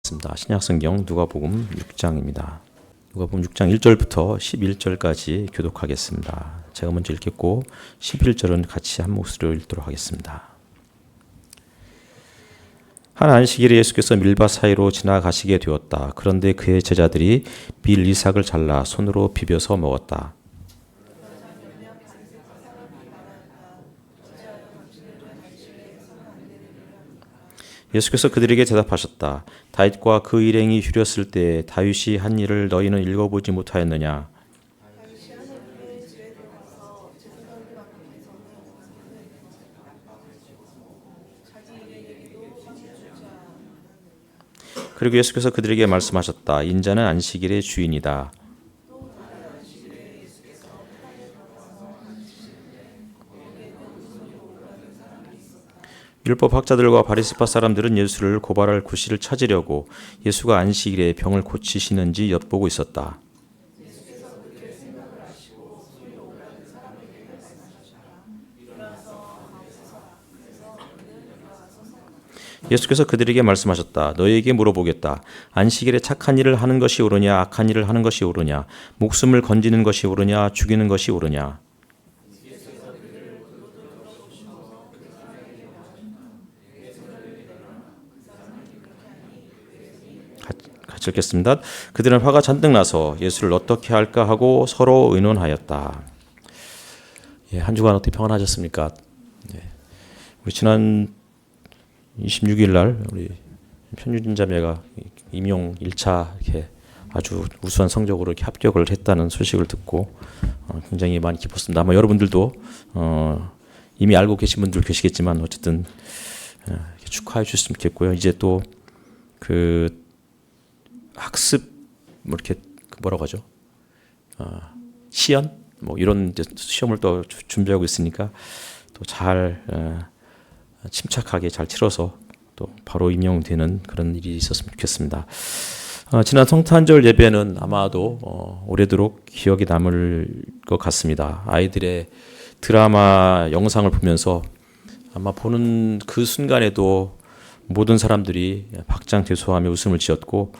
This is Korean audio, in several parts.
신약성경 누가복음 6장입니다. 누가복음 6장 1절부터 11절까지 교독하겠습니다. 제가 먼저 읽겠고 11절은 같이 한 목소리로 읽도록 하겠습니다. 한 안식일에 예수께서 밀밭 사이로 지나가시게 되었다. 그런데 그의 제자들이 밀 이삭을 잘라 손으로 비벼서 먹었다. 예수께서 그들에게 대답하셨다. 다윗과 그 일행이 휴렸을 때 다윗이 한 일을 너희는 읽어보지 못하였느냐? 그리고 예수께서 그들에게 말씀하셨다. 인자는 안식일의 주인이다. 율법학자들과 바리새파 사람들은 예수를 고발할 구실을 찾으려고 예수가 안식일에 병을 고치시는지 엿보고 있었다. 예수께서 그들에게 말씀하셨다. 너희에게 물어보겠다. 안식일에 착한 일을 하는 것이 옳으냐 악한 일을 하는 것이 옳으냐 목숨을 건지는 것이 옳으냐 죽이는 것이 옳으냐. 같이 읽겠습니다. 그들은 화가 잔뜩 나서 예수를 어떻게 할까 하고 서로 의논하였다. 한 주간 어떻게 평안하셨습니까? 우리 지난 26일 날 우리 편유진 자매가 임용 1차 이렇게 아주 우수한 성적으로 이렇게 합격을 했다는 소식을 듣고 굉장히 많이 기뻤습니다. 아마 여러분들도 이미 알고 계신 분들 계시겠지만 어쨌든 이렇게 축하해 주셨으면 좋겠고요. 이제 또 그 학습 뭐 이렇게 뭐라고 하죠? 시연 뭐 이런 이제 시험을 또 준비하고 있으니까 또 잘 침착하게 잘 치러서 또 바로 임용되는 그런 일이 있었으면 좋겠습니다. 지난 성탄절 예배는 아마도 오래도록 기억에 남을 것 같습니다. 아이들의 드라마 영상을 보면서 아마 보는 그 순간에도 모든 사람들이 박장대소하며 웃음을 지었고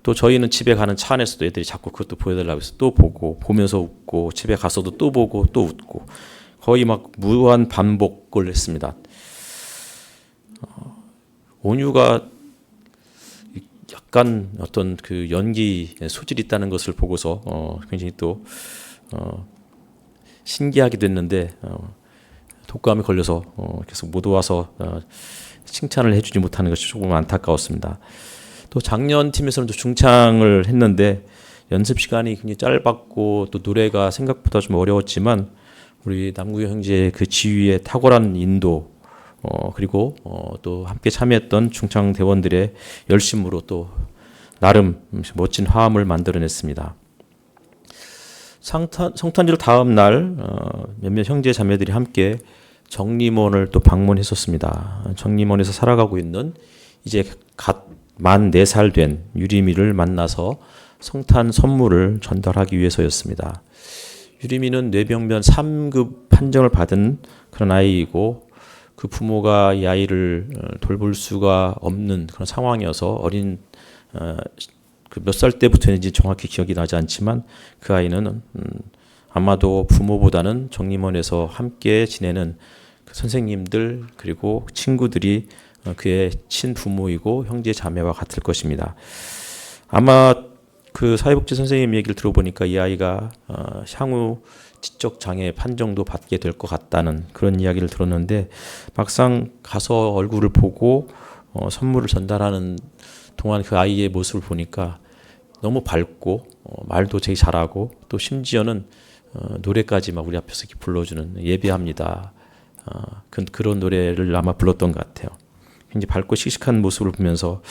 또 저희는 집에 가는 차 안에서도 애들이 자꾸 그것도 보여달라고 해서 또 보고 보면서 웃고 집에 가서도 또 보고 또 웃고 거의 막 무한 반복을 했습니다. 온유가 약간 어떤 그 연기 소질이 있다는 것을 보고서 굉장히 또 신기하게 됐는데 독감에 걸려서 계속 못 와서 칭찬을 해주지 못하는 것이 조금 안타까웠습니다. 또 작년 팀에서는 또 중창을 했는데 연습 시간이 굉장히 짧았고 또 노래가 생각보다 좀 어려웠지만 우리 남구영 형제의 그 지휘의 탁월한 인도 그리고 또 함께 참여했던 중창 대원들의 열심으로 또 나름 멋진 화음을 만들어냈습니다. 성탄절 다음 날 몇몇 형제 자매들이 함께 정림원을 또 방문했었습니다. 정림원에서 살아가고 있는 이제 갓 만 4살 된 유리미를 만나서 성탄 선물을 전달하기 위해서였습니다. 유리미는 뇌병변 3급 판정을 받은 그런 아이이고 그 부모가 이 아이를 돌볼 수가 없는 그런 상황이어서 어린 그 몇 살 때부터인지 정확히 기억이 나지 않지만 그 아이는 아마도 부모보다는 정림원에서 함께 지내는 그 선생님들 그리고 친구들이 그의 친부모이고 형제 자매와 같을 것입니다. 아마 그 사회복지 선생님 얘기를 들어보니까 이 아이가 향후 지적 장애 판정도 받게 될 것 같다는 그런 이야기를 들었는데 막상 가서 얼굴을 보고 선물을 전달하는 동안 그 아이의 모습을 보니까 너무 밝고 말도 되게 잘하고 또 심지어는 노래까지 막 우리 앞에서 이렇게 불러주는 예배합니다. 그런 노래를 아마 불렀던 것 같아요. 굉장히 밝고 씩씩한 모습을 보면서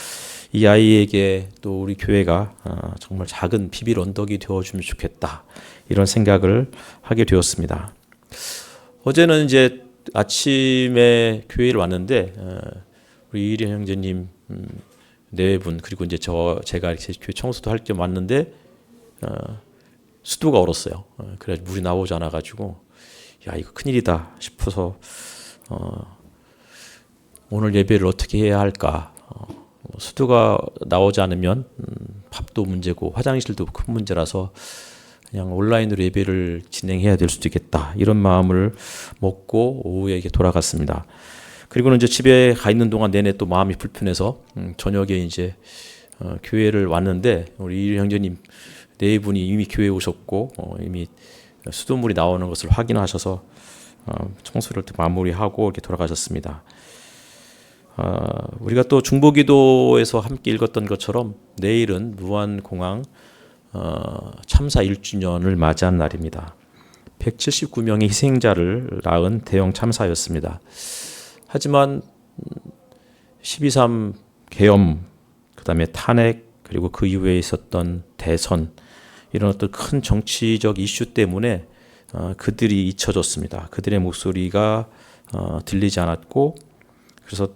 이 아이에게 또 우리 교회가 정말 작은 비빌 언덕이 되어주면 좋겠다 이런 생각을 하게 되었습니다. 어제는 이제 아침에 교회를 왔는데 우리 이일현 형제님 네 분 그리고 이제 제가 이렇게 교회 청소도 할 겸 왔는데 수도가 얼었어요. 그래 물이 나오지 않아 가지고 야 이거 큰일이다 싶어서 오늘 예배를 어떻게 해야 할까 수도가 나오지 않으면 밥도 문제고 화장실도 큰 문제라서 그냥 온라인으로 예배를 진행해야 될 수도 있겠다, 이런 마음을 먹고 오후에 이렇게 돌아갔습니다. 그리고는 이제 집에 가 있는 동안 내내 또 마음이 불편해서 저녁에 이제 교회를 왔는데, 우리 이 형제님 네 분이 이미 교회에 오셨고 이미 수돗물이 나오는 것을 확인하셔서 청소를 마무리하고 이렇게 돌아가셨습니다. 우리가 또 중보기도에서 함께 읽었던 것처럼 내일은 무안공항 참사 1주년을 맞이한 날입니다. 179명의 희생자를 낳은 대형 참사였습니다. 하지만 12.3 계엄, 그 다음에 탄핵, 그리고 그 이후에 있었던 대선, 이런 어떤 큰 정치적 이슈 때문에 그들이 잊혀졌습니다. 그들의 목소리가 들리지 않았고, 그래서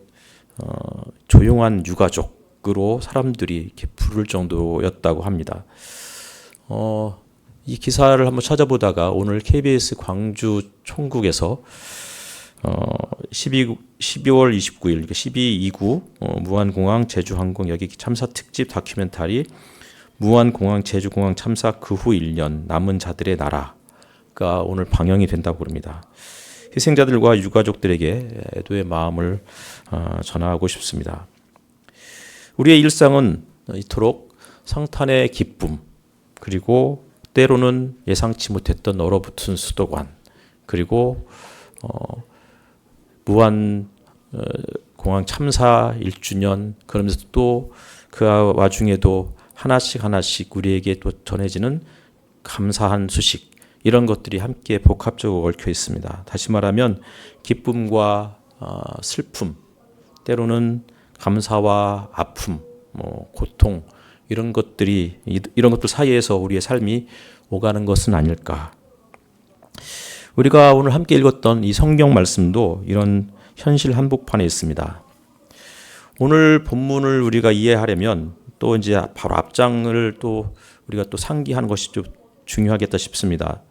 조용한 유가족으로 사람들이 이렇게 부를 정도였다고 합니다. 이 기사를 한번 찾아보다가 오늘 KBS 광주 총국에서 12월 29일 12.29 무안공항 제주항공 여객기 참사 특집 다큐멘터리 무안공항 제주공항 참사 그 후 1년 남은 자들의 나라가 오늘 방영이 된다고 합니다. 희생자들과 유가족들에게 애도의 마음을 전하고 싶습니다. 우리의 일상은 이토록 성탄의 기쁨, 그리고 때로는 예상치 못했던 얼어붙은 수도관, 그리고 무안 공항 참사 1주년, 그러면서 또 그 와중에도 하나씩 우리에게 또 전해지는 감사한 소식, 이런 것들이 함께 복합적으로 얽혀 있습니다. 다시 말하면 기쁨과 슬픔, 때로는 감사와 아픔, 고통, 이런 것들 사이에서 우리의 삶이 오가는 것은 아닐까. 우리가 오늘 함께 읽었던 이 성경 말씀도 이런 현실 한복판에 있습니다. 오늘 본문을 우리가 이해하려면 또 이제 바로 앞장을 또 우리가 또 상기하는 것이 좀 중요하겠다 싶습니다.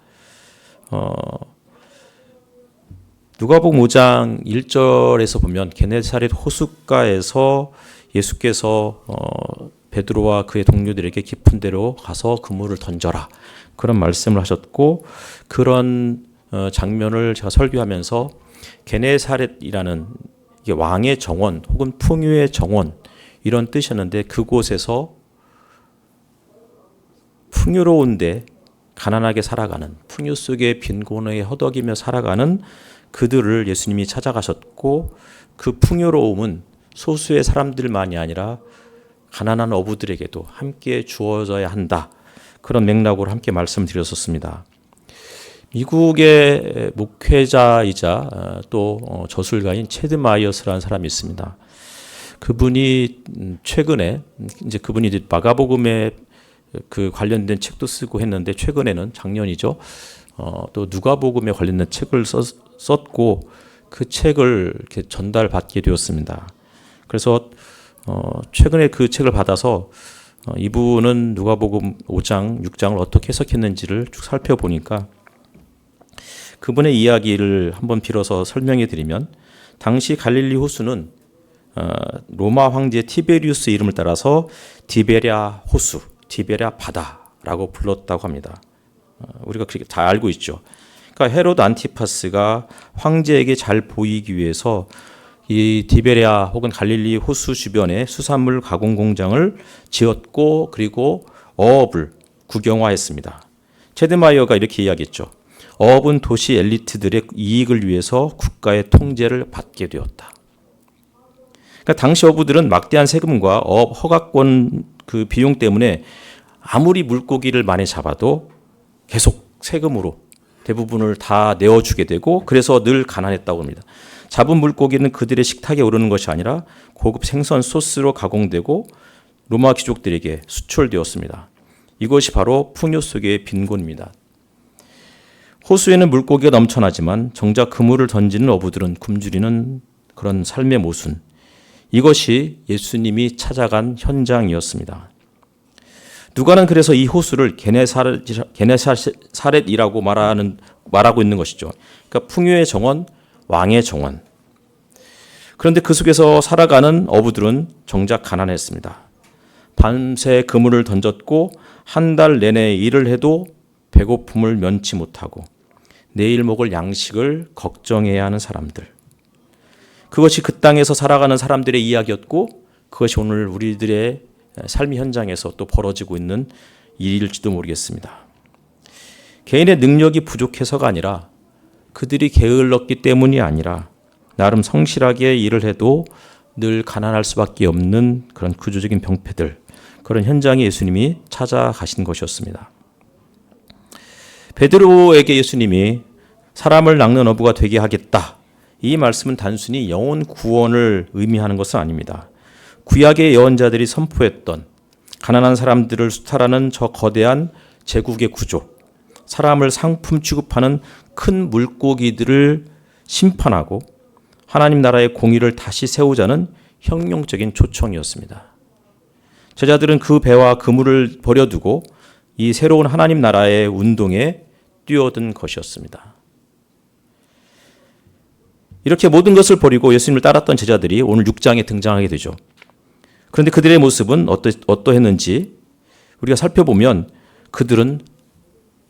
누가복음 5장 1절에서 보면 게네사렛 호숫가에서 예수께서 베드로와 그의 동료들에게 깊은 데로 가서 그물을 던져라, 그런 말씀을 하셨고, 그런 장면을 제가 설교하면서 게네사렛이라는 이게 왕의 정원 혹은 풍요의 정원, 이런 뜻이었는데, 그곳에서 풍요로운데 가난하게 살아가는, 풍요 속에 빈곤에 허덕이며 살아가는 그들을 예수님이 찾아가셨고, 그 풍요로움은 소수의 사람들만이 아니라 가난한 어부들에게도 함께 주어져야 한다, 그런 맥락으로 함께 말씀드렸었습니다. 미국의 목회자이자 또 저술가인 체드 마이어스라는 사람이 있습니다. 그분이 최근에 그분이 마가복음에 그 관련된 책도 쓰고 했는데, 최근에는 작년이죠. 또 누가복음에 관련된 책을 썼고, 그 책을 이렇게 전달받게 되었습니다. 그래서 최근에 그 책을 받아서 이분은 누가복음 5장, 6장을 어떻게 해석했는지를 쭉 살펴보니까, 그분의 이야기를 한번 빌어서 설명해 드리면, 당시 갈릴리 호수는 로마 황제 티베리우스 이름을 따라서 디베랴 호수, 디베랴 바다라고 불렀다고 합니다. 우리가 그렇게 다 알고 있죠. 그러니까 헤로드 안티파스가 황제에게 잘 보이기 위해서 이 디베랴 혹은 갈릴리 호수 주변에 수산물 가공 공장을 지었고, 그리고 어업을 국영화했습니다. 체드마이어가 이렇게 이야기했죠. 어업은 도시 엘리트들의 이익을 위해서 국가의 통제를 받게 되었다. 그러니까 당시 어부들은 막대한 세금과 어업 허가권 그 비용 때문에 아무리 물고기를 많이 잡아도 계속 세금으로 대부분을 다 내어주게 되고, 그래서 늘 가난했다고 합니다. 잡은 물고기는 그들의 식탁에 오르는 것이 아니라 고급 생선 소스로 가공되고 로마 귀족들에게 수출되었습니다. 이것이 바로 풍요 속의 빈곤입니다. 호수에는 물고기가 넘쳐나지만 정작 그물을 던지는 어부들은 굶주리는 그런 삶의 모순, 이것이 예수님이 찾아간 현장이었습니다. 누가는 그래서 이 호수를 게네사렛이라고 말하고 있는 것이죠. 그러니까 풍요의 정원, 왕의 정원. 그런데 그 속에서 살아가는 어부들은 정작 가난했습니다. 밤새 그물을 던졌고 한 달 내내 일을 해도 배고픔을 면치 못하고 내일 먹을 양식을 걱정해야 하는 사람들. 그것이 그 땅에서 살아가는 사람들의 이야기였고 그것이 오늘 우리들의 삶의 현장에서 또 벌어지고 있는 일일지도 모르겠습니다. 개인의 능력이 부족해서가 아니라 그들이 게을렀기 때문이 아니라 나름 성실하게 일을 해도 늘 가난할 수밖에 없는 그런 구조적인 병폐들, 그런 현장에 예수님이 찾아가신 것이었습니다. 베드로에게 예수님이 사람을 낚는 어부가 되게 하겠다. 이 말씀은 단순히 영혼 구원을 의미하는 것은 아닙니다. 구약의 예언자들이 선포했던 가난한 사람들을 수탈하는 저 거대한 제국의 구조, 사람을 상품 취급하는 큰 물고기들을 심판하고 하나님 나라의 공의를 다시 세우자는 혁명적인 초청이었습니다. 제자들은 그 배와 그물을 버려두고 이 새로운 하나님 나라의 운동에 뛰어든 것이었습니다. 이렇게 모든 것을 버리고 예수님을 따랐던 제자들이 오늘 6장에 등장하게 되죠. 그런데 그들의 모습은 어떠했는지 우리가 살펴보면 그들은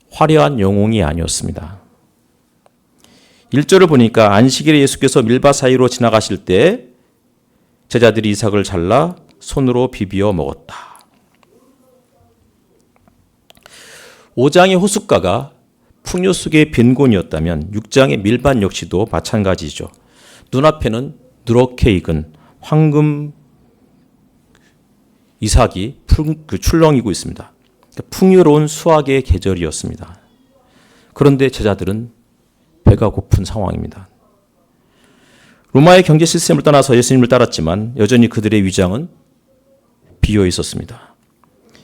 화려한 영웅이 아니었습니다. 1절을 보니까 안식일에 예수께서 밀밭 사이로 지나가실 때 제자들이 이삭을 잘라 손으로 비비어 먹었다. 5장의 호숫가가 풍요 속의 빈곤이었다면 6장의 밀밭 역시도 마찬가지죠. 눈앞에는 누렇게 익은 황금 이삭이 출렁이고 있습니다. 풍요로운 수확의 계절이었습니다. 그런데 제자들은 배가 고픈 상황입니다. 로마의 경제 시스템을 떠나서 예수님을 따랐지만 여전히 그들의 위장은 비어 있었습니다.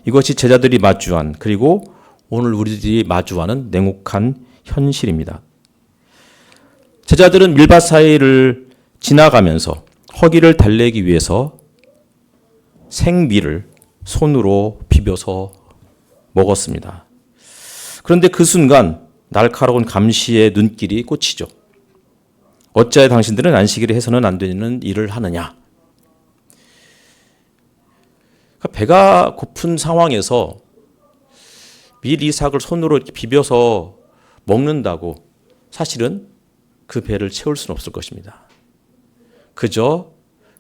이것이 제자들이 마주한, 그리고 오늘 우리들이 마주하는 냉혹한 현실입니다. 제자들은 밀밭 사이를 지나가면서 허기를 달래기 위해서 생밀을 손으로 비벼서 먹었습니다. 그런데 그 순간 날카로운 감시의 눈길이 꽂히죠. 어찌하여 당신들은 안식일에 해서는 안 되는 일을 하느냐. 배가 고픈 상황에서 밀 이삭을 손으로 이렇게 비벼서 먹는다고 사실은 그 배를 채울 수는 없을 것입니다. 그저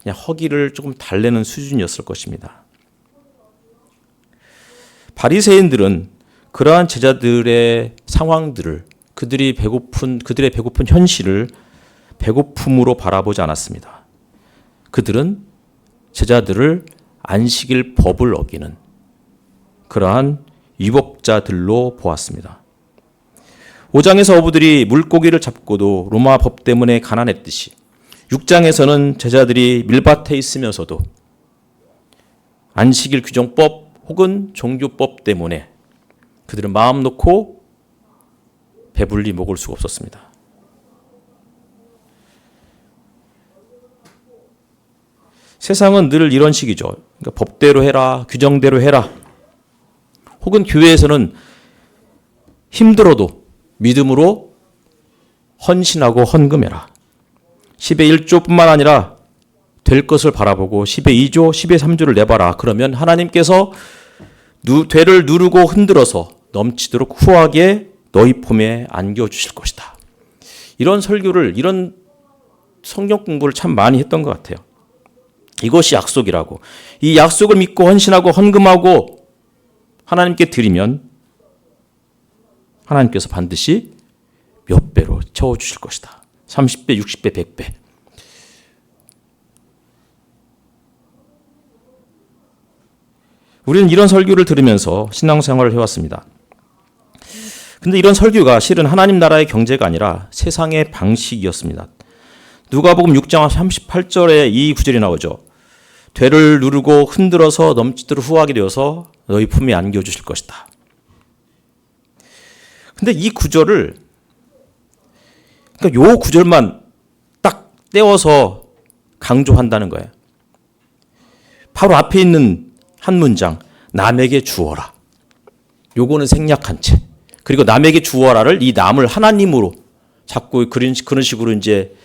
그냥 허기를 조금 달래는 수준이었을 것입니다. 바리새인들은 그러한 제자들의 상황들을 그들의 배고픈 현실을 배고픔으로 바라보지 않았습니다. 그들은 제자들을 안식일 법을 어기는 그러한 위법자들로 보았습니다. 5장에서 어부들이 물고기를 잡고도 로마 법 때문에 가난했듯이 6장에서는 제자들이 밀밭에 있으면서도 안식일 규정법 혹은 종교법 때문에 그들은 마음 놓고 배불리 먹을 수가 없었습니다. 세상은 늘 이런 식이죠. 그러니까 법대로 해라, 규정대로 해라. 혹은 교회에서는 힘들어도 믿음으로 헌신하고 헌금해라. 10의 1조뿐만 아니라 될 것을 바라보고 10의 2조, 10의 3조를 내봐라. 그러면 하나님께서 되를 누르고 흔들어서 넘치도록 후하게 너희 품에 안겨주실 것이다. 이런 설교를, 이런 성경 공부를 참 많이 했던 것 같아요. 이것이 약속이라고. 이 약속을 믿고 헌신하고 헌금하고 하나님께 드리면 하나님께서 반드시 몇 배로 채워주실 것이다. 30배, 60배, 100배. 우리는 이런 설교를 들으면서 신앙생활을 해왔습니다. 근데 이런 설교가 실은 하나님 나라의 경제가 아니라 세상의 방식이었습니다. 누가복음 6장 38절에 이 구절이 나오죠. 되를 누르고 흔들어서 넘치도록 후하게 되어서 너희 품에 안겨주실 것이다. 근데 이 구절을, 그러니까 요 구절만 딱 떼어서 강조한다는 거예요. 바로 앞에 있는 한 문장, 남에게 주어라. 요거는 생략한 채. 그리고 남에게 주어라를 이 남을 하나님으로 자꾸 그런 식으로 이제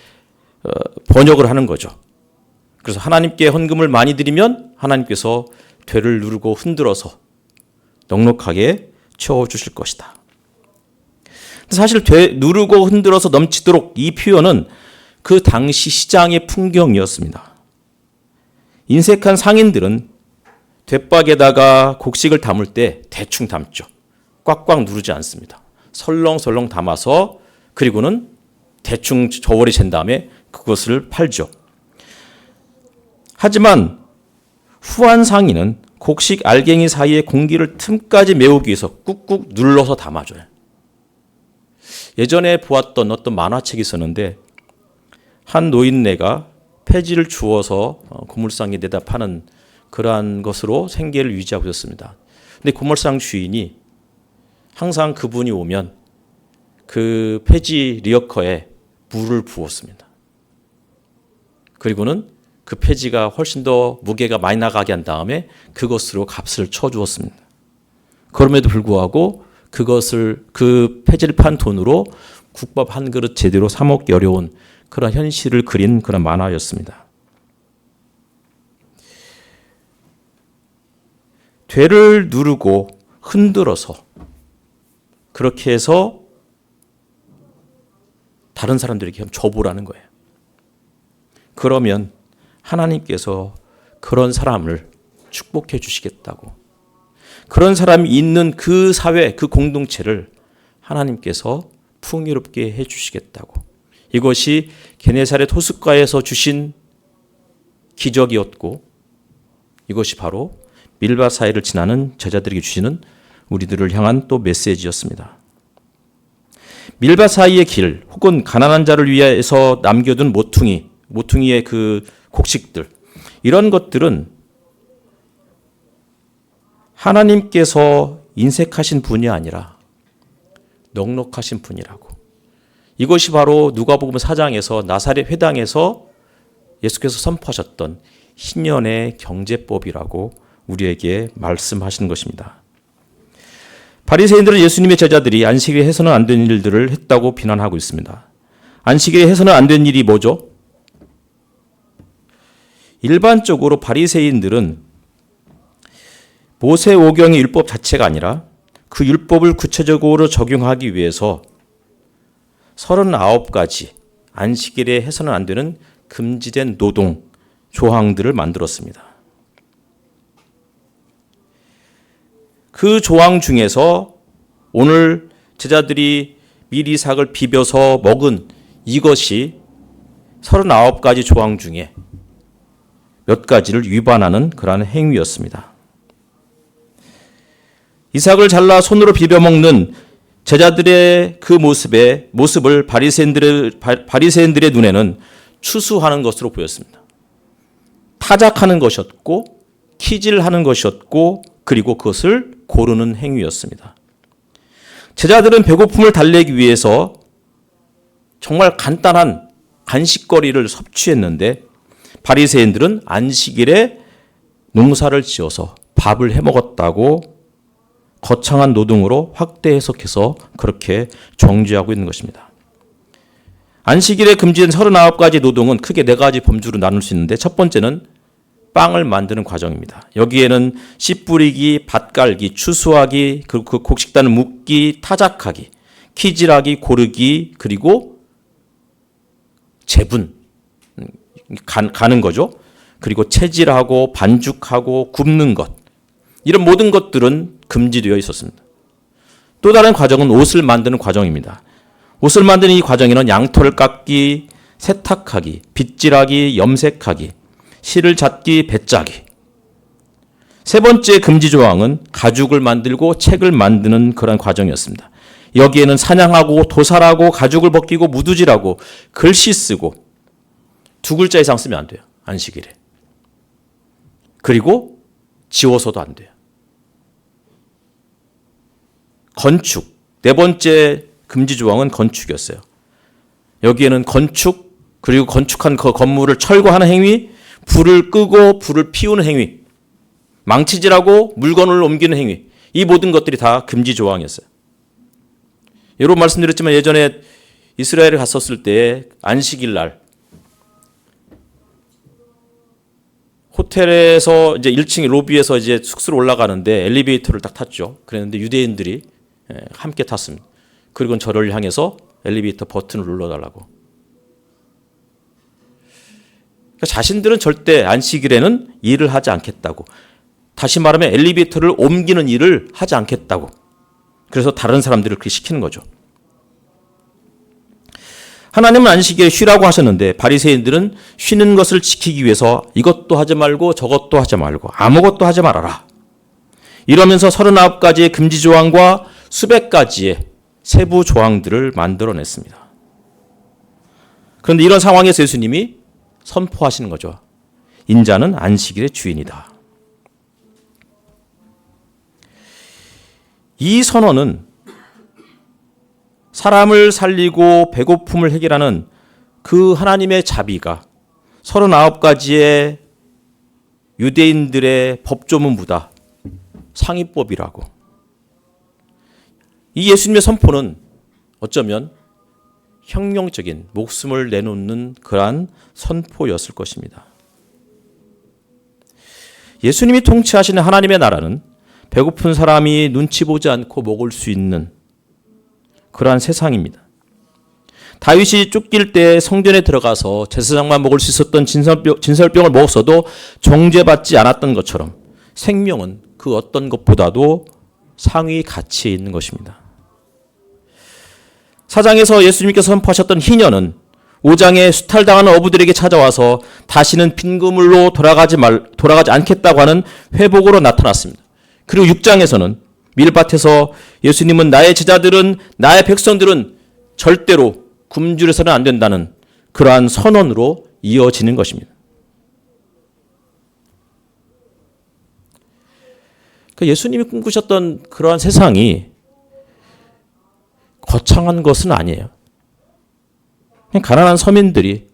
번역을 하는 거죠. 그래서 하나님께 헌금을 많이 드리면 하나님께서 되를 누르고 흔들어서 넉넉하게 채워주실 것이다. 사실 되 누르고 흔들어서 넘치도록 이 표현은 그 당시 시장의 풍경이었습니다. 인색한 상인들은 돛박에다가 곡식을 담을 때 대충 담죠. 꽉꽉 누르지 않습니다. 설렁설렁 담아서 그리고는 대충 저월이 잰 다음에 그것을 팔죠. 하지만 후한 상인은 곡식 알갱이 사이에 공기를 틈까지 메우기 위해서 꾹꾹 눌러서 담아줘요. 예전에 보았던 어떤 만화책이 있었는데 한 노인네가 폐지를 주워서 고물상에 내다 파는 그러한 것으로 생계를 유지하고 있었습니다. 근데 고물상 주인이 항상 그분이 오면 그 폐지 리어커에 물을 부었습니다. 그리고는 그 폐지가 훨씬 더 무게가 많이 나가게 한 다음에 그것으로 값을 쳐주었습니다. 그럼에도 불구하고 그 폐지를 판 돈으로 국밥 한 그릇 제대로 사 먹기 어려운 그런 현실을 그린 그런 만화였습니다. 되를 누르고 흔들어서 그렇게 해서 다른 사람들에게 줘보라는 거예요. 그러면 하나님께서 그런 사람을 축복해 주시겠다고. 그런 사람이 있는 그 사회, 그 공동체를 하나님께서 풍요롭게 해 주시겠다고. 이것이 게네사렛 호숫가에서 주신 기적이었고 이것이 바로 밀바 사이를 지나는 제자들에게 주시는 우리들을 향한 또 메시지였습니다. 밀바 사이의 길 혹은 가난한 자를 위해서 남겨둔 모퉁이의 그 곡식들 이런 것들은 하나님께서 인색하신 분이 아니라 넉넉하신 분이라고. 이것이 바로 누가복음 4장에서 나사렛 회당에서 예수께서 선포하셨던 신년의 경제법이라고 우리에게 말씀하시는 것입니다. 바리새인들은 예수님의 제자들이 안식일에 해서는 안 되는 일들을 했다고 비난하고 있습니다. 안식일에 해서는 안 되는 일이 뭐죠? 일반적으로 바리새인들은 모세 오경의 율법 자체가 아니라 그 율법을 구체적으로 적용하기 위해서 39가지 안식일에 해서는 안 되는 금지된 노동 조항들을 만들었습니다. 그 조항 중에서 오늘 제자들이 밀이삭을 비벼서 먹은 이것이 39가지 조항 중에 몇 가지를 위반하는 그러한 행위였습니다. 이삭을 잘라 손으로 비벼 먹는 제자들의 그 모습을 바리새인들의 눈에는 추수하는 것으로 보였습니다. 타작하는 것이었고 키질하는 것이었고 그리고 그것을 고르는 행위였습니다. 제자들은 배고픔을 달래기 위해서 정말 간단한 간식거리를 섭취했는데 바리새인들은 안식일에 농사를 지어서 밥을 해먹었다고 거창한 노동으로 확대 해석해서 그렇게 정죄하고 있는 것입니다. 안식일에 금지된 39가지 노동은 크게 4가지 범주로 나눌 수 있는데 첫 번째는 빵을 만드는 과정입니다. 여기에는 씨 뿌리기, 밭 깔기, 추수하기, 그리고 그 곡식단을 묶기, 타작하기, 키질하기, 고르기, 그리고 재분, 가는 거죠. 그리고 채질하고 반죽하고 굽는 것. 이런 모든 것들은 금지되어 있었습니다. 또 다른 과정은 옷을 만드는 과정입니다. 옷을 만드는 이 과정에는 양털을 깎기, 세탁하기, 빗질하기, 염색하기, 실을 잡기, 배짜기. 세 번째 금지 조항은 가죽을 만들고 책을 만드는 그런 과정이었습니다. 여기에는 사냥하고 도살하고 가죽을 벗기고 무두질하고 글씨 쓰고 2글자 이상 쓰면 안 돼요. 안식일에. 그리고 지워서도 안 돼요. 건축. 4번째 금지 조항은 건축이었어요. 여기에는 건축 그리고 건축한 그 건물을 철거하는 행위, 불을 끄고 불을 피우는 행위, 망치질하고 물건을 옮기는 행위, 이 모든 것들이 다 금지 조항이었어요. 여러 번 말씀드렸지만 예전에 이스라엘에 갔었을 때 안식일 날 호텔에서 이제 1층 로비에서 이제 숙소로 올라가는데 엘리베이터를 딱 탔죠. 그랬는데 유대인들이 함께 탔습니다. 그리고 저를 향해서 엘리베이터 버튼을 눌러달라고. 그러니까 자신들은 절대 안식일에는 일을 하지 않겠다고. 다시 말하면 엘리베이터를 옮기는 일을 하지 않겠다고. 그래서 다른 사람들을 그렇게 시키는 거죠. 하나님은 안식일에 쉬라고 하셨는데 바리새인들은 쉬는 것을 지키기 위해서 이것도 하지 말고 저것도 하지 말고 아무것도 하지 말아라. 이러면서 39가지의 금지 조항과 수백 가지의 세부 조항들을 만들어냈습니다. 그런데 이런 상황에서 예수님이 선포하시는 거죠. 인자는 안식일의 주인이다. 이 선언은 사람을 살리고 배고픔을 해결하는 그 하나님의 자비가 39가지의 유대인들의 법조문보다 상위법이라고. 이 예수님의 선포는 어쩌면 혁명적인 목숨을 내놓는 그러한 선포였을 것입니다. 예수님이 통치하시는 하나님의 나라는 배고픈 사람이 눈치 보지 않고 먹을 수 있는 그러한 세상입니다. 다윗이 쫓길 때 성전에 들어가서 제사장만 먹을 수 있었던 진설병을 먹었어도 정죄받지 않았던 것처럼 생명은 그 어떤 것보다도 상위 가치에 있는 것입니다. 4장에서 예수님께서 선포하셨던 희년은 5장에 수탈당하는 어부들에게 찾아와서 다시는 빈그물로 돌아가지 않겠다고 하는 회복으로 나타났습니다. 그리고 6장에서는 밀밭에서 예수님은 나의 제자들은 나의 백성들은 절대로 굶주려서는 안 된다는 그러한 선언으로 이어지는 것입니다. 그러니까 예수님이 꿈꾸셨던 그러한 세상이 거창한 것은 아니에요. 그냥 가난한 서민들이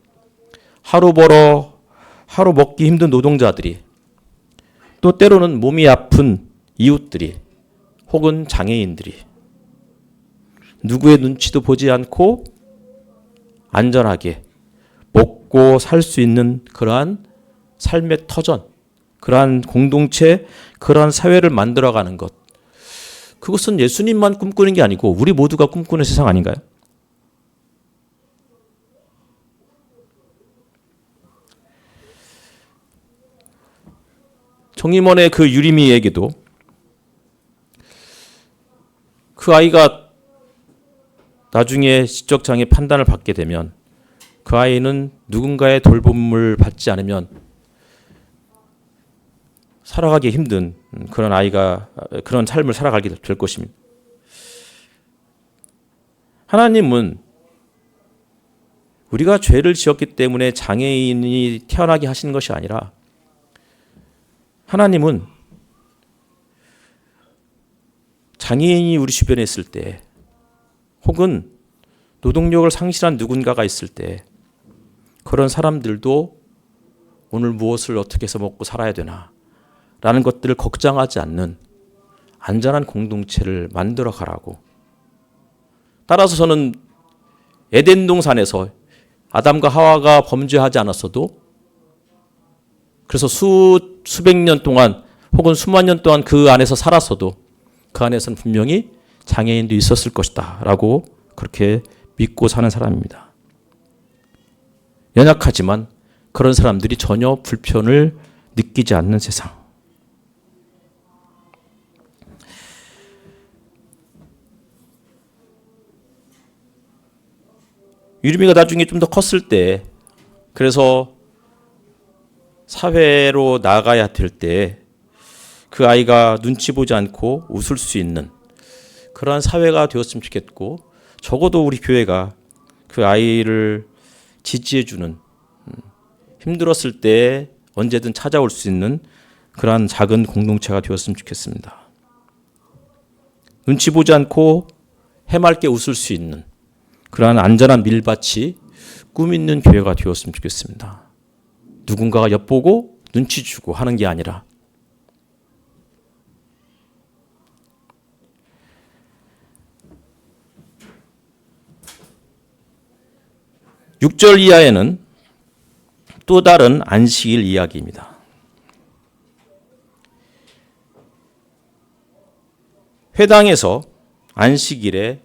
하루 벌어 하루 먹기 힘든 노동자들이 또 때로는 몸이 아픈 이웃들이 혹은 장애인들이 누구의 눈치도 보지 않고 안전하게 먹고 살 수 있는 그러한 삶의 터전, 그러한 공동체, 그러한 사회를 만들어가는 것. 그것은 예수님만 꿈꾸는 게 아니고 우리 모두가 꿈꾸는 세상 아닌가요? 정임원의 그 유리미 얘기도 그 아이가 나중에 지적장애 판단을 받게 되면 그 아이는 누군가의 돌봄을 받지 않으면 살아가기 힘든 그런 아이가 그런 삶을 살아가게 될 것입니다. 하나님은 우리가 죄를 지었기 때문에 장애인이 태어나게 하신 것이 아니라 하나님은 장애인이 우리 주변에 있을 때 혹은 노동력을 상실한 누군가가 있을 때 그런 사람들도 오늘 무엇을 어떻게 해서 먹고 살아야 되나 라는 것들을 걱정하지 않는 안전한 공동체를 만들어 가라고. 따라서 저는 에덴 동산에서 아담과 하와가 범죄하지 않았어도 그래서 수백 년 동안 혹은 수만 년 동안 그 안에서 살았어도 그 안에서는 분명히 장애인도 있었을 것이다 라고 그렇게 믿고 사는 사람입니다. 연약하지만 그런 사람들이 전혀 불편을 느끼지 않는 세상. 유리미가 나중에 좀 더 컸을 때 그래서 사회로 나가야 될 때 그 아이가 눈치 보지 않고 웃을 수 있는 그러한 사회가 되었으면 좋겠고 적어도 우리 교회가 그 아이를 지지해주는 힘들었을 때 언제든 찾아올 수 있는 그러한 작은 공동체가 되었으면 좋겠습니다. 눈치 보지 않고 해맑게 웃을 수 있는 그러한 안전한 밀밭이 꿈 있는 교회가 되었으면 좋겠습니다. 누군가가 엿보고 눈치 주고 하는 게 아니라 6절 이하에는 또 다른 안식일 이야기입니다. 회당에서 안식일에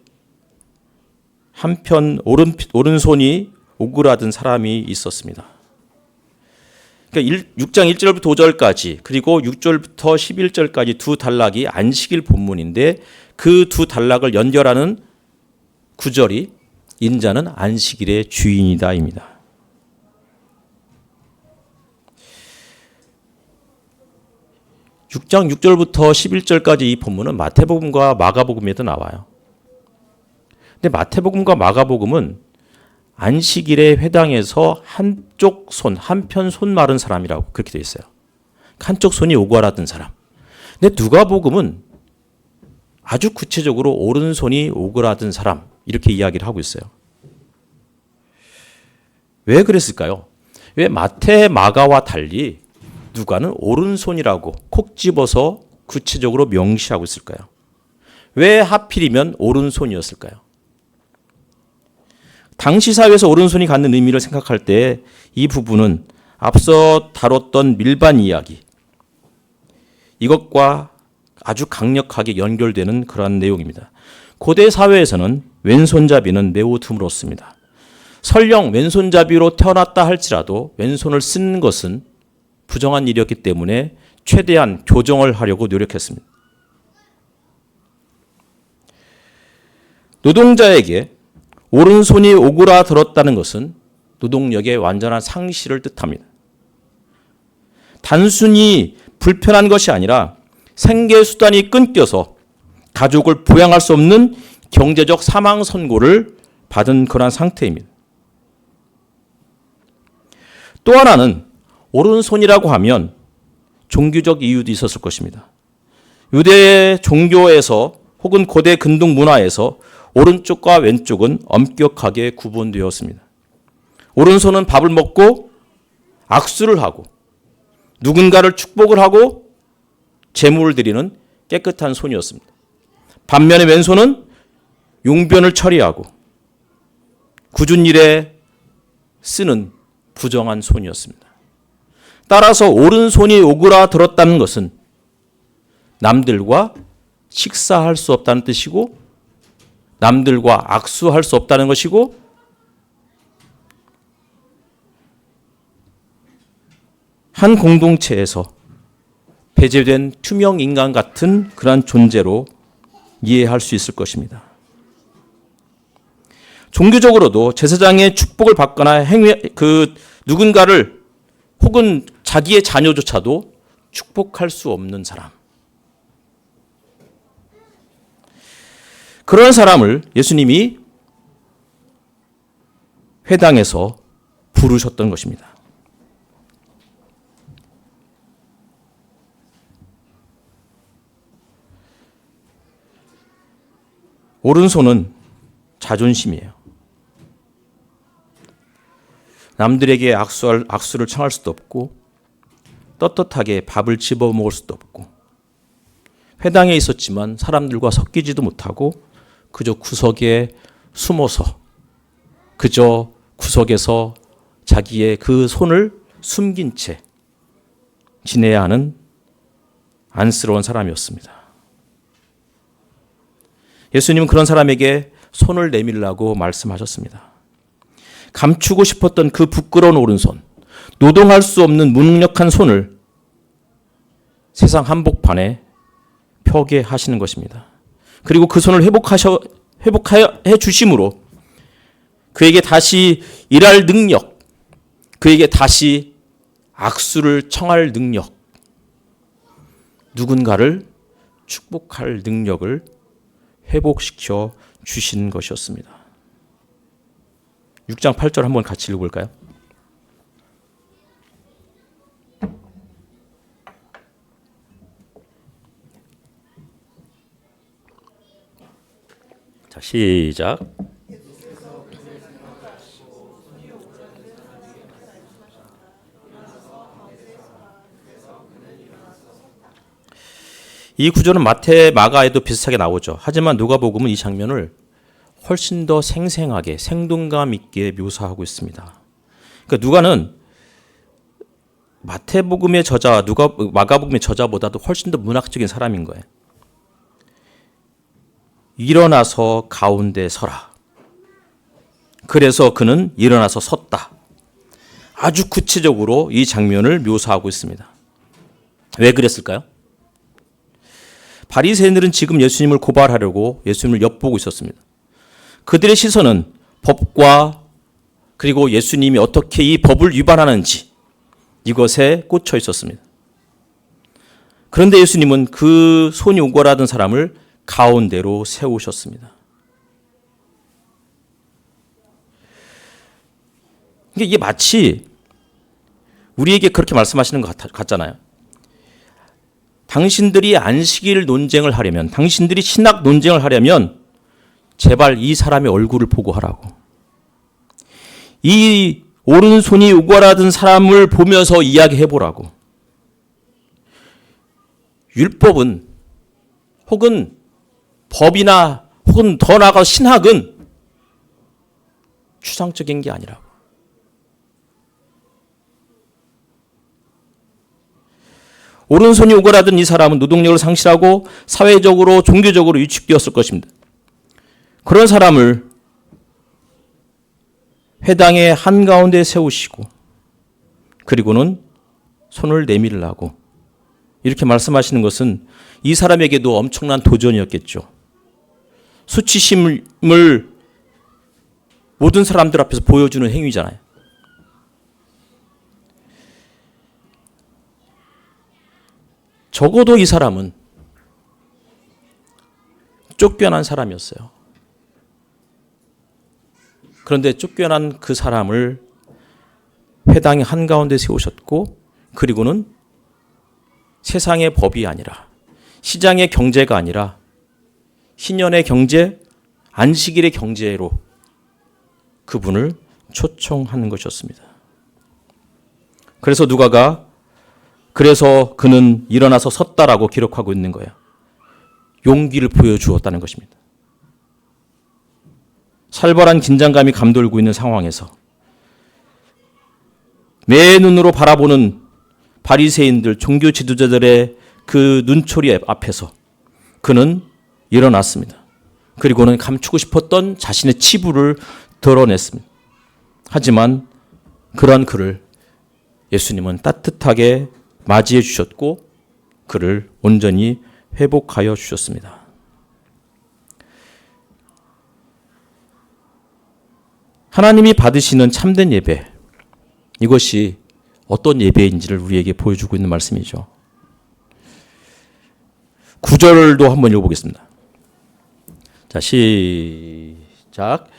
한편 오른손이 오그라든 사람이 있었습니다. 그러니까 6장 1절부터 5절까지 그리고 6절부터 11절까지 두 단락이 안식일 본문인데 그 두 단락을 연결하는 구절이 인자는 안식일의 주인이다입니다. (6장 6절부터 11절까지) 이 본문은 마태복음과 마가복음에도 나와요. 근데 마태복음과 마가복음은 안식일에 회당에서 한쪽 손, 한편 손 마른 사람이라고 그렇게 되어 있어요. 한쪽 손이 오그라든 사람. 근데 누가복음은 아주 구체적으로 오른손이 오그라든 사람 이렇게 이야기를 하고 있어요. 왜 그랬을까요? 왜 마태, 마가와 달리 누가는 오른손이라고 콕 집어서 구체적으로 명시하고 있을까요? 왜 하필이면 오른손이었을까요? 당시 사회에서 오른손이 갖는 의미를 생각할 때 이 부분은 앞서 다뤘던 밀반 이야기, 이것과 아주 강력하게 연결되는 그러한 내용입니다. 고대 사회에서는 왼손잡이는 매우 드물었습니다. 설령 왼손잡이로 태어났다 할지라도 왼손을 쓰는 것은 부정한 일이었기 때문에 최대한 교정을 하려고 노력했습니다. 노동자에게 오른손이 오그라들었다는 것은 노동력의 완전한 상실을 뜻합니다. 단순히 불편한 것이 아니라 생계 수단이 끊겨서 가족을 부양할 수 없는 경제적 사망 선고를 받은 그러한 상태입니다. 또 하나는 오른손이라고 하면 종교적 이유도 있었을 것입니다. 유대 종교에서 혹은 고대 근동 문화에서 오른쪽과 왼쪽은 엄격하게 구분되었습니다. 오른손은 밥을 먹고 악수를 하고 누군가를 축복을 하고 제물을 드리는 깨끗한 손이었습니다. 반면에 왼손은 용변을 처리하고 굳은 일에 쓰는 부정한 손이었습니다. 따라서 오른손이 오그라들었다는 것은 남들과 식사할 수 없다는 뜻이고 남들과 악수할 수 없다는 것이고 한 공동체에서 배제된 투명 인간 같은 그러한 존재로 이해할 수 있을 것입니다. 종교적으로도 제사장의 축복을 받거나 누군가를 혹은 자기의 자녀조차도 축복할 수 없는 사람. 그런 사람을 예수님이 회당에서 부르셨던 것입니다. 오른손은 자존심이에요. 남들에게 악수를 청할 수도 없고 떳떳하게 밥을 집어먹을 수도 없고 회당에 있었지만 사람들과 섞이지도 못하고 그저 구석에 숨어서 그저 구석에서 자기의 그 손을 숨긴 채 지내야 하는 안쓰러운 사람이었습니다. 예수님은 그런 사람에게 손을 내밀라고 말씀하셨습니다. 감추고 싶었던 그 부끄러운 오른손, 노동할 수 없는 무능력한 손을 세상 한복판에 펴게 하시는 것입니다. 그리고 그 손을 회복해 주심으로 그에게 다시 일할 능력, 그에게 다시 악수를 청할 능력, 누군가를 축복할 능력을 회복시켜 주신 것이었습니다. 6장 8절 한번 같이 읽어볼까요? 자, 시작. 이 구조는 마태, 마가에도 비슷하게 나오죠. 하지만 누가복음은 이 장면을 훨씬 더 생생하게, 생동감 있게 묘사하고 있습니다. 그러니까 누가는 마태복음의 저자, 마가복음의 저자보다도 훨씬 더 문학적인 사람인 거예요. 일어나서 가운데 서라. 그래서 그는 일어나서 섰다. 아주 구체적으로 이 장면을 묘사하고 있습니다. 왜 그랬을까요? 바리새인들은 지금 예수님을 고발하려고 예수님을 엿보고 있었습니다. 그들의 시선은 법과 그리고 예수님이 어떻게 이 법을 위반하는지 이것에 꽂혀 있었습니다. 그런데 예수님은 그 손이 오골하던 사람을 가운데로 세우셨습니다. 이게 마치 우리에게 그렇게 말씀하시는 것 같잖아요. 당신들이 안식일 논쟁을 하려면, 당신들이 신학 논쟁을 하려면 제발 이 사람의 얼굴을 보고 하라고. 이 오른손이 오골하던 사람을 보면서 이야기해보라고. 율법은 혹은 법이나 혹은 더 나아가 신학은 추상적인 게 아니라고. 오른손이 오골하던 이 사람은 노동력을 상실하고 사회적으로 종교적으로 위축되었을 것입니다. 그런 사람을 회당의 한가운데 세우시고 그리고는 손을 내밀라고 이렇게 말씀하시는 것은 이 사람에게도 엄청난 도전이었겠죠. 수치심을 모든 사람들 앞에서 보여주는 행위잖아요. 적어도 이 사람은 쫓겨난 사람이었어요. 그런데 쫓겨난 그 사람을 회당의 한가운데 세우셨고 그리고는 세상의 법이 아니라 시장의 경제가 아니라 희년의 경제, 안식일의 경제로 그분을 초청하는 것이었습니다. 그래서 누가가 그래서 그는 일어나서 섰다라고 기록하고 있는 거예요. 용기를 보여주었다는 것입니다. 살벌한 긴장감이 감돌고 있는 상황에서 매 눈으로 바라보는 바리새인들, 종교 지도자들의 그 눈초리 앞에서 그는 일어났습니다. 그리고는 감추고 싶었던 자신의 치부를 드러냈습니다. 하지만 그러한 그를 예수님은 따뜻하게 맞이해 주셨고 그를 온전히 회복하여 주셨습니다. 하나님이 받으시는 참된 예배, 이것이 어떤 예배인지를 우리에게 보여주고 있는 말씀이죠. 9절도 한번 읽어보겠습니다. 자, 시작.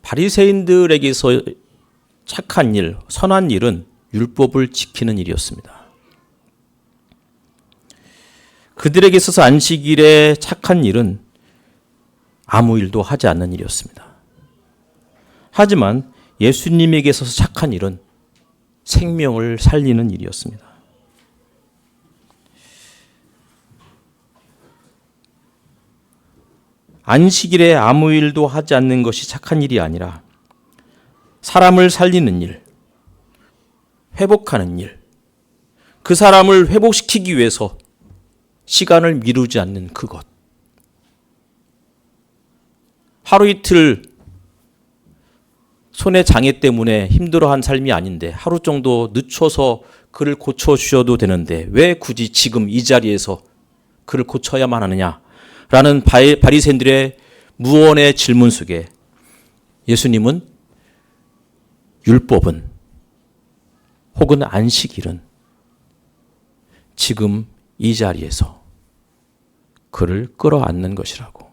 바리새인들에게서 착한 일, 선한 일은 율법을 지키는 일이었습니다. 그들에게 있어서 안식일에 착한 일은 아무 일도 하지 않는 일이었습니다. 하지만 예수님에게 있어서 착한 일은 생명을 살리는 일이었습니다. 안식일에 아무 일도 하지 않는 것이 착한 일이 아니라 사람을 살리는 일, 회복하는 일, 그 사람을 회복시키기 위해서 시간을 미루지 않는 그것. 하루 이틀 손의 장애 때문에 힘들어한 삶이 아닌데 하루 정도 늦춰서 그를 고쳐주셔도 되는데 왜 굳이 지금 이 자리에서 그를 고쳐야만 하느냐라는 바리새인들의 무언의 질문 속에 예수님은 율법은 혹은 안식일은 지금 이 자리에서 그를 끌어안는 것이라고.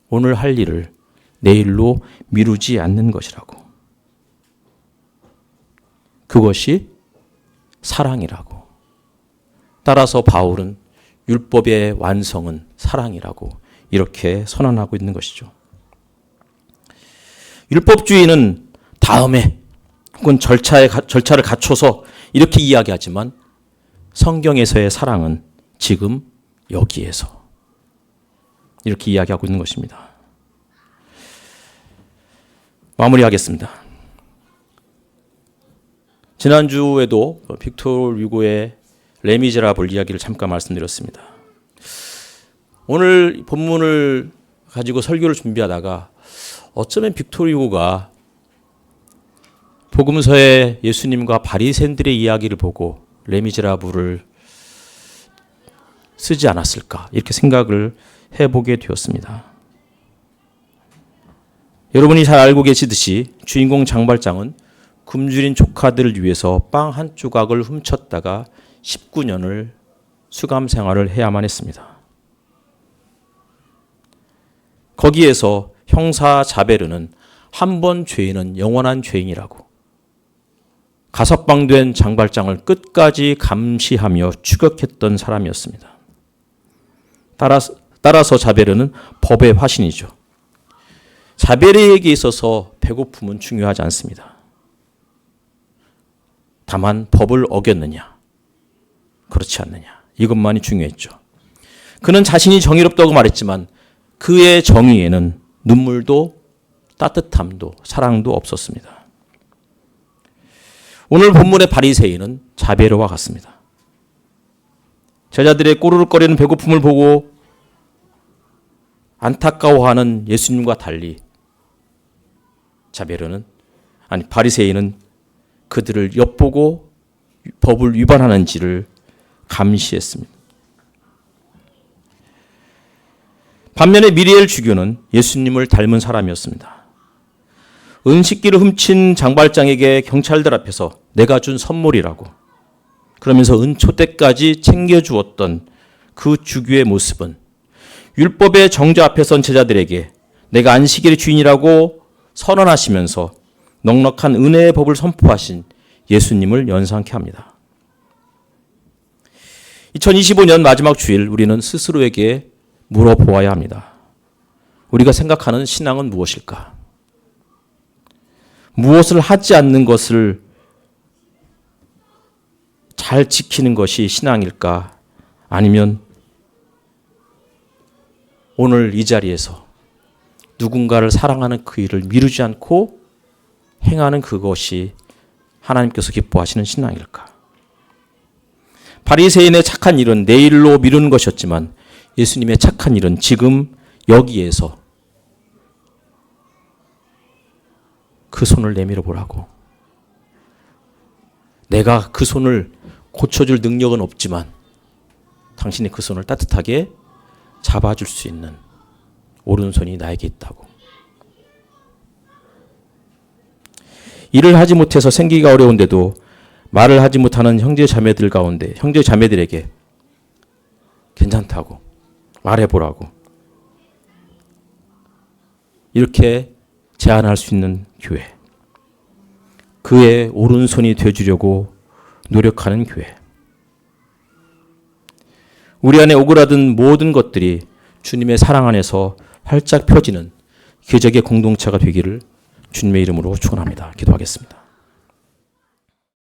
오늘 할 일을 내일로 미루지 않는 것이라고. 그것이 사랑이라고. 따라서 바울은 율법의 완성은 사랑이라고 이렇게 선언하고 있는 것이죠. 율법주의는 다음에 혹은 절차를 갖춰서 이렇게 이야기하지만 성경에서의 사랑은 지금 여기에서 이렇게 이야기하고 있는 것입니다. 마무리하겠습니다. 지난주에도 빅토르 유고의 레미제라블 이야기를 잠깐 말씀드렸습니다. 오늘 본문을 가지고 설교를 준비하다가 어쩌면 빅토르 유고가 복음서의 예수님과 바리새인들의 이야기를 보고 레미제라블을 쓰지 않았을까 이렇게 생각을 해보게 되었습니다. 여러분이 잘 알고 계시듯이 주인공 장발장은 굶주린 조카들을 위해서 빵 한 조각을 훔쳤다가 19년을 수감 생활을 해야만 했습니다. 거기에서 형사 자베르는 한 번 죄인은 영원한 죄인이라고 가석방된 장발장을 끝까지 감시하며 추격했던 사람이었습니다. 따라서 자베르는 법의 화신이죠. 자베르에게 있어서 배고픔은 중요하지 않습니다. 다만 법을 어겼느냐, 그렇지 않느냐 이것만이 중요했죠. 그는 자신이 정의롭다고 말했지만 그의 정의에는 눈물도 따뜻함도 사랑도 없었습니다. 오늘 본문의 바리새인은 자베르와 같습니다. 제자들의 꼬르륵거리는 배고픔을 보고 안타까워하는 예수님과 달리 바리새인은 그들을 엿보고 법을 위반하는지를 감시했습니다. 반면에 미리엘 주교는 예수님을 닮은 사람이었습니다. 은식기를 훔친 장발장에게 경찰들 앞에서 내가 준 선물이라고 그러면서 은초대까지 챙겨주었던 그 주교의 모습은 율법의 정죄 앞에 선 제자들에게 내가 안식일의 주인이라고 선언하시면서 넉넉한 은혜의 법을 선포하신 예수님을 연상케 합니다. 2025년 마지막 주일 우리는 스스로에게 물어보아야 합니다. 우리가 생각하는 신앙은 무엇일까? 무엇을 하지 않는 것을 잘 지키는 것이 신앙일까? 아니면 오늘 이 자리에서 누군가를 사랑하는 그 일을 미루지 않고 행하는 그것이 하나님께서 기뻐하시는 신앙일까? 바리새인의 착한 일은 내일로 미루는 것이었지만 예수님의 착한 일은 지금 여기에서 그 손을 내밀어 보라고. 내가 그 손을 고쳐줄 능력은 없지만 당신이 그 손을 따뜻하게 잡아줄 수 있는 오른손이 나에게 있다고. 일을 하지 못해서 생기가 어려운데도 말을 하지 못하는 형제 자매들 가운데 형제 자매들에게 괜찮다고 말해보라고 이렇게 제안할 수 있는 교회, 그의 오른손이 되어주려고 노력하는 교회. 우리 안에 오그라든 모든 것들이 주님의 사랑 안에서 활짝 펴지는 기적의 공동체가 되기를 주님의 이름으로 축원합니다. 기도하겠습니다.